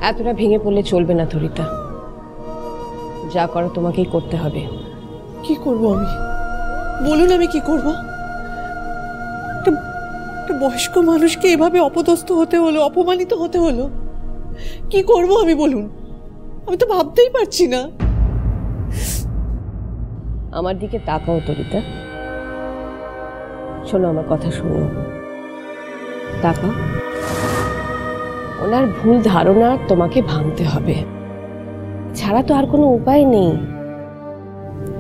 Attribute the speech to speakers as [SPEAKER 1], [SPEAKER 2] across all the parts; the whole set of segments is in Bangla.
[SPEAKER 1] এতটা ভেঙে পড়লে চলবে না ধরিতা, যা করো তোমাকেই করতে হবে।
[SPEAKER 2] কি করব আমি? বলুন আমি কি করব? একটা বয়স্ক মানুষকে এভাবে অপদস্থ হতে হলো, অপমানিত হতে হলো। কি করব আমি বলুন? আমি তো ভাবতেই পারছি না।
[SPEAKER 1] আমার দিকে তাকাও ধরিতা, শোনো আমার কথা শোনো, তাকাও। ওনার ভুল ধারণা তোমাকে ভাঙতে হবে, ছাড়া তো আর কোনো উপায় নেই।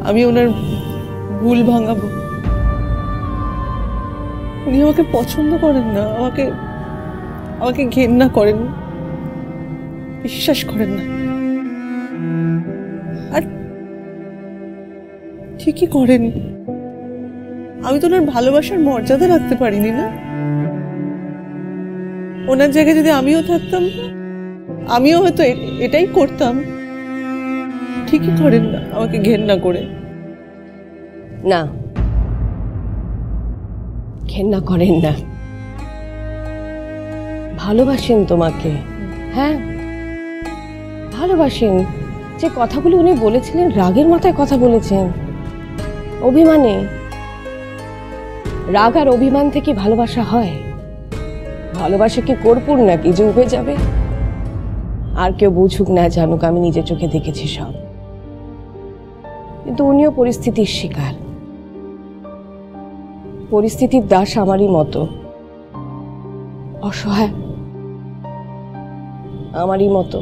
[SPEAKER 2] আমি ওনার ভুল ভাঙাবো? উনি আমাকে পছন্দ করেন না, আমাকে ঘেন্না করেন, বিশ্বাস করেন না। আর ঠিকই করেন। আমি তো ওনার ভালোবাসার মর্যাদা রাখতে পারিনি না। ওনার জায়গায় যদি আমিও থাকতাম, আমিও হয়তো এটাই করতাম। ঠিকই করেন না আমাকে ঘেন্না করে।
[SPEAKER 1] না, ঘেন্না করেন না, ভালোবাসেন তোমাকে। হ্যাঁ ভালোবাসেন। যে কথাগুলো উনি বলেছিলেন রাগের মাথায় কথা বলেছেন, অভিমানে। রাগ আর অভিমান থেকে ভালোবাসা হয়? ভালোবাসা কি কর্পূর নাকি যে উবে যাবে? আর কেউ বুঝুক না জানুক, আমি নিজের চোখে দেখেছি সব। কিন্তু উনিও পরিস্থিতির শিকার, পরিস্থিতির দাস আমারই মতো, অসহায় আমারই মতো।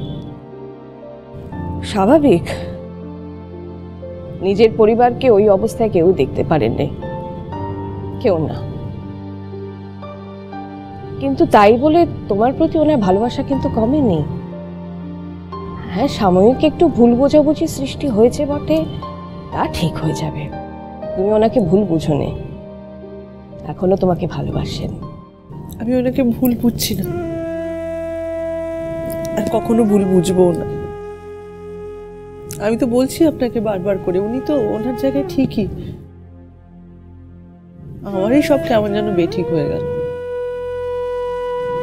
[SPEAKER 1] স্বাভাবিক, নিজের পরিবারকে ওই অবস্থায় কেউ দেখতে পারেননি, কেউ না। কিন্তু তাই বলে তোমার প্রতি ওনার ভালোবাসা কিন্তু কমেনি। হ্যাঁ, সাময়িক একটু ভুল বোঝাবুঝি সৃষ্টি হয়েছে বটে, তা ঠিক হয়ে যাবে। তুমি ওনাকে ভুল বুঝোনি, এখনো তোমাকে ভালোবাসেন।
[SPEAKER 2] আমি ওনাকে ভুল বুঝছি না, আর কখনো ভুল বুঝবো না। আমি তো বলছি আপনাকে বারবার করে, উনি তো ওনার জায়গায় ঠিকই। আমারই সব কেমন যেন বেঠিক হয়ে গেল।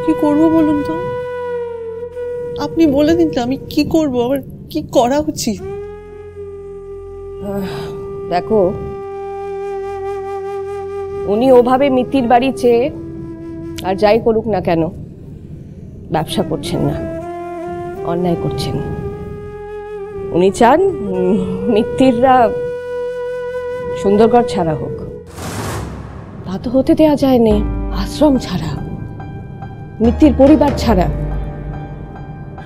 [SPEAKER 2] কি করব বলুন তো? আপনি বলে দিন তো, আমি কি করব? আমার কি করা উচিত?
[SPEAKER 1] দেখো, উনি ওভাবে মিত্তির বাড়ি চেয়ে আর যাই করুক না কেন, ব্যবসা করছেন না, অন্যায় করছেন। উনি চান মিত্তিররা সুন্দরগড় ছাড়া হোক। তা তো হতে দেওয়া যায়নি। আশ্রম ছাড়া, মিত্তির পরিবার ছাড়া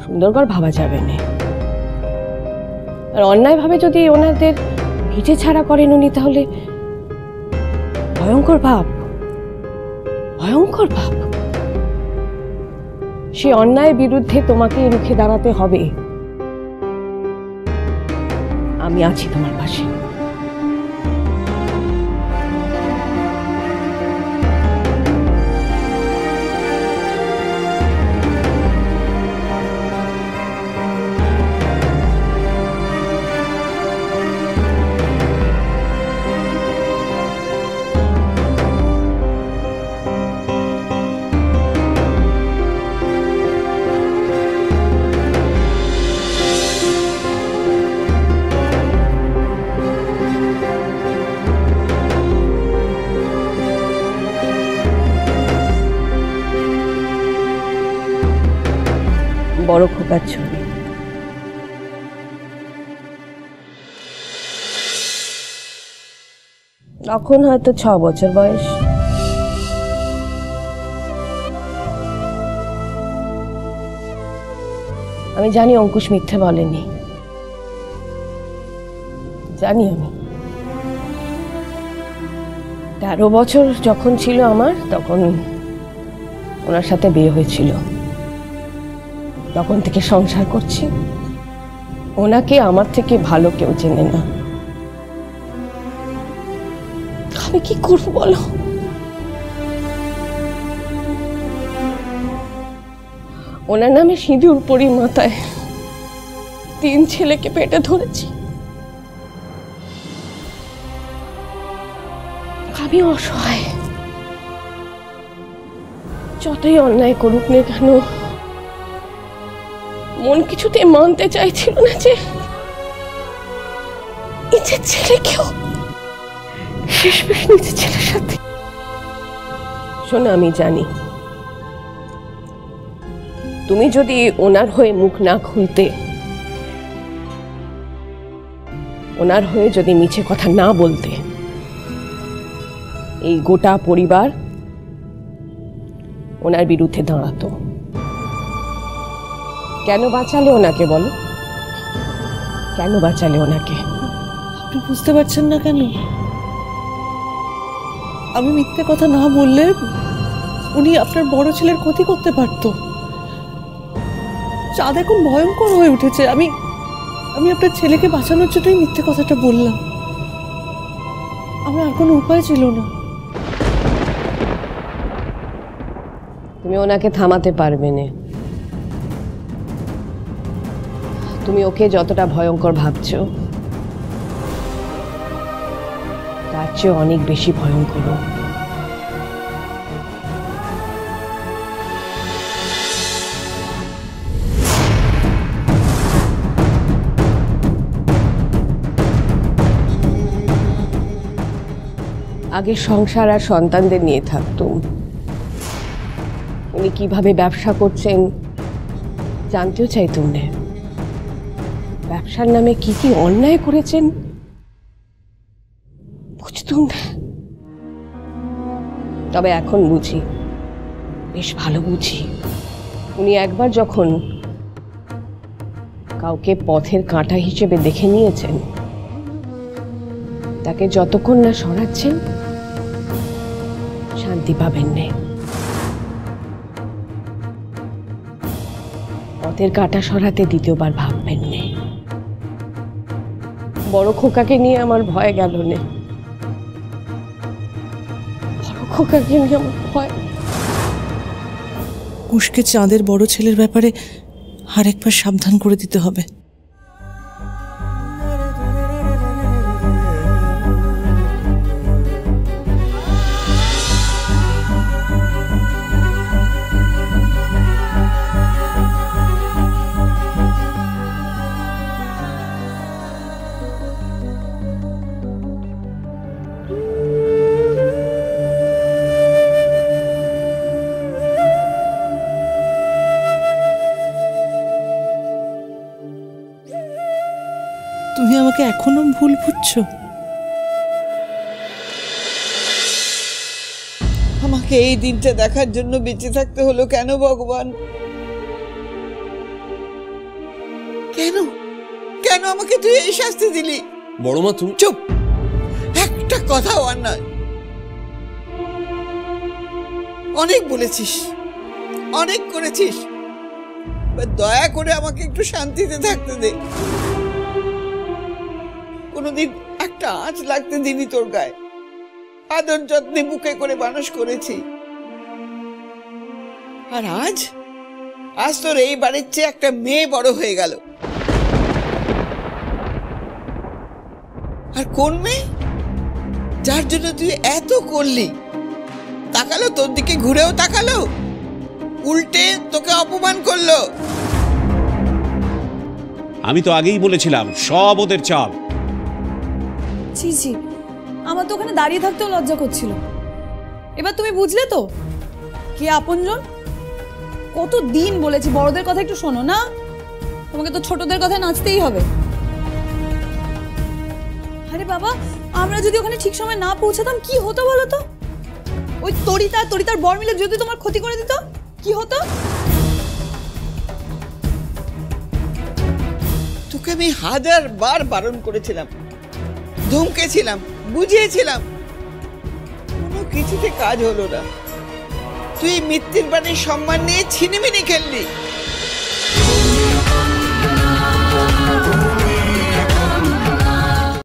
[SPEAKER 1] সুন্দরগড় ভাবা যাবে না। আর অন্যায়ভাবে যদি ওনাদের ভিটে ছাড়া করেন উনি, তাহলে ভয়ঙ্কর ভাব, ভয়ঙ্কর ভাব। সে অন্যায়ের বিরুদ্ধে তোমাকে রুখে দাঁড়াতে হবে। আমি আছি তোমার পাশে। বড় খোকার ছবি। তখন হয়তো 6 বছর বয়স। আমি জানি অঙ্কুশ মিথ্যে বলেনি, জানি। আমি 13 বছর যখন ছিল আমার, তখন ওনার সাথে বিয়ে হয়েছিল। তখন থেকে সংসার করছি। ওনাকে আমার থেকে ভালো কেউ চেনে না। আমি কি করব বলো? ওনার নামে সিঁদুর পরি মাথায় 3 ছেলেকে পেটে ধরেছি। আমি অসহায়। যতই অন্যায় করুক না কেন, মন কিছুতে মানতে চাইছিল না যে নিজের ছেলেকেও শেষমেশ নিজের ছেলের সাথে। শোনো, আমি জানি তুমি যদি ওনার হয়ে মুখ না খুলতে, ওনার হয়ে যদি মিছে কথা না বলতে, এই গোটা পরিবার ওনার বিরুদ্ধে দাঁড়াতো। কেন বাঁচালে ওনাকে বলো? কেন বাঁচালে ওনাকে?
[SPEAKER 2] আপনি বুঝতে পারছেন না কেন? আমি মিথ্যে কথা না বললে উনি আপনার বড় ছেলের ক্ষতি করতে পারত। চাঁদ এখন ভয়ঙ্কর হয়ে উঠেছে। আমি আপনার ছেলেকে বাঁচানোর জন্যই মিথ্যে কথাটা বললাম। আমার আর কোনো উপায় ছিল না।
[SPEAKER 1] তুমি ওনাকে থামাতে পারবে না। তুমি ওকে যতটা ভয়ঙ্কর ভাবছো তার চেয়ে অনেক বেশি ভয়ঙ্কর। আগে সংসার আর সন্তানদের নিয়ে থাকতুম। উনি কিভাবে ব্যবসা করছেন জানতেও চাইতুম না। ব্যবসার নামে কি কি অন্যায় করেছেন বুঝতুম না। তবে এখন বুঝি, বেশ ভালো বুঝি। উনি একবার যখন কাউকে পথের কাঁটা হিসেবে দেখে নিয়েছেন, তাকে যতক্ষণ না সরাচ্ছেন শান্তি পাবেন না। পথের কাঁটা সরাতে দ্বিতীয়বার ভাববেন না। বড় খোকাকে নিয়ে আমার ভয় গেল না। বড় খোকাকে নিয়ে আমার ভয়।
[SPEAKER 2] কুশকে চাঁদের বড় ছেলের ব্যাপারে আরেকবার সাবধান করে দিতে হবে। তুমি আমাকে এখনো ভুল বুঝছো?
[SPEAKER 3] আমাকে এই দিনটা দেখার জন্য বেঁচে থাকতে হলো কেন ভগবান? কেন কেন আমাকে তুই এই শাস্তি দিলি?
[SPEAKER 4] বড়মা তুমি
[SPEAKER 3] চুপ! একটা কথাও আর নয়। অনেক বলেছিস, অনেক করেছিস, দয়া করে আমাকে একটু শান্তিতে থাকতে দে। কোনোদিন একটা আঁচ লাগতে দিনি তোর গায়ে। আদর যত্নে বুকে করে মানুষ করেছি। আর আজ তোর এই বাড়ির চেয়ে একটা মেয়ে বড় হয়ে গেল। আর কোন মেয়ে? যার জন্য তুই এত করলি, তাকালো তোর দিকে, ঘুরেও তাকালো, উল্টে তোকে অপমান করলো।
[SPEAKER 4] আমি তো আগেই বলেছিলাম সব ওদের চাল।
[SPEAKER 5] ছি ছি, আমার তো ওখানে দাঁড়িয়ে থাকতেও লজ্জা করছিল। এবার তুমি বুঝলে তো কে আপনজন? কত দিন বলেছি বড়দের কথা একটু শোনো না, তোমাকে তো ছোটদের কথায় নাচতেই হবে। আরে বাবা, আমরা যদি ওখানে ঠিক সময় না পৌঁছাতাম কি হতো বলো তো? ওই তরিতার বর মিলে যদি তোমার ক্ষতি করে দিত কি হতো?
[SPEAKER 3] তোকে আমি 1000 বার বারণ করেছিলাম, ধমকেছিলাম, বুঝিয়েছিলাম, কোনো কিছুতে কাজ হলো না। তুই মৃত্যুর বাণীর সম্মান নিয়ে ছিনিমিনি খেললি।